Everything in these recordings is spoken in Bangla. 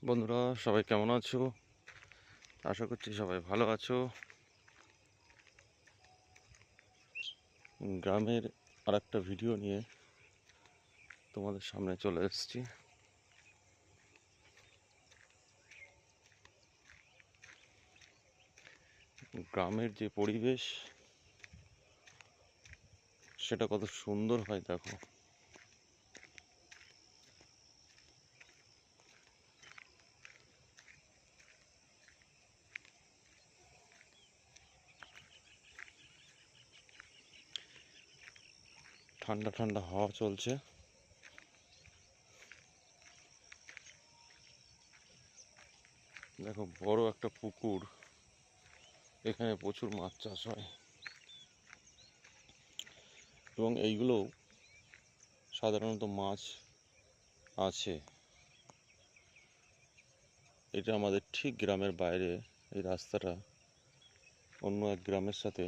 বন্ধুরা সবাই কেমন আছো? আশা করছি সবাই ভালো আছো। গ্রামের আরেকটা ভিডিও নিয়ে তোমাদের সামনে চলে এসেছি। গ্রামের যে পরিবেশ সেটা কত সুন্দর হয় দেখো। ঠান্ডা ঠান্ডা হাওয়া চলছে। দেখো বড় একটা পুকুর, এখানে প্রচুর মাছ চাষ হয় এবং এইগুলো সাধারণত মাছ আছে। এটা আমাদের ঠিক গ্রামের বাইরে। এই রাস্তাটা অন্য এক গ্রামের সাথে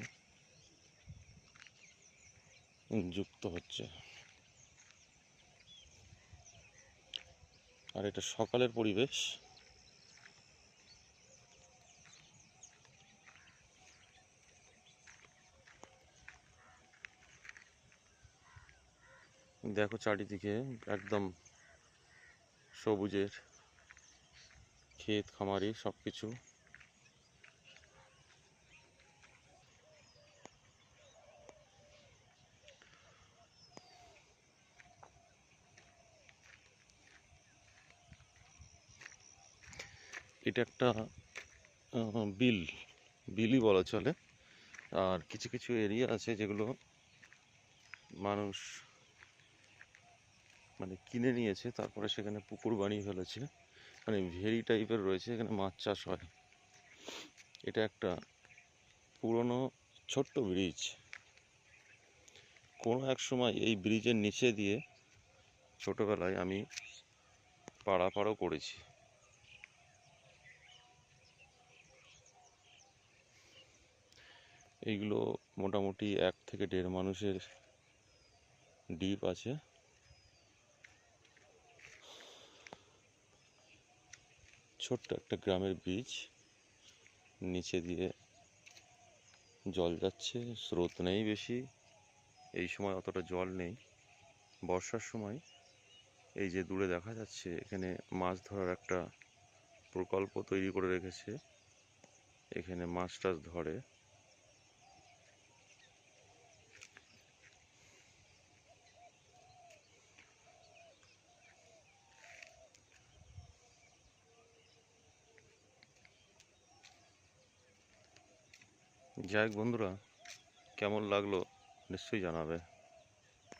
যুক্ত হচ্ছে। আর এটা সকালের পরিবেশ। দেখো চারিদিকে একদম সবুজের ক্ষেত খামারি সব কিছু। এটা একটা বিলই বলা চলে। আর কিছু কিছু এরিয়া আছে যেগুলো মানুষ মানে কিনে নিয়েছে, তারপরে সেখানে পুকুর বানিয়ে ফেলেছে, মানে ভেরি টাইপের রয়েছে, এখানে মাছ চাষ হয়। এটা একটা পুরনো ছোট্ট ব্রিজ। কোনো এক সময় এই ব্রিজের নিচে দিয়ে ছোটোবেলায় আমি পারাপারও করেছি। এইগুলো মোটামুটি 1 থেকে 1.5 মানুষের ডিপ আছে। ছোট্ট একটা গ্রামের ব্রিজ, নিচে দিয়ে জল যাচ্ছে, স্রোত নেই বেশি। এই সময় অতটা জল নেই। বর্ষার সময় এই যে দূরে দেখা যাচ্ছে, এখানে মাছ ধরার একটা প্রকল্প তৈরি করে রেখেছে, এখানে মাছ টাছ ধরে। যাই হোক বন্ধুরা, কেমন লাগলো নিশ্চয়ই জানাবে।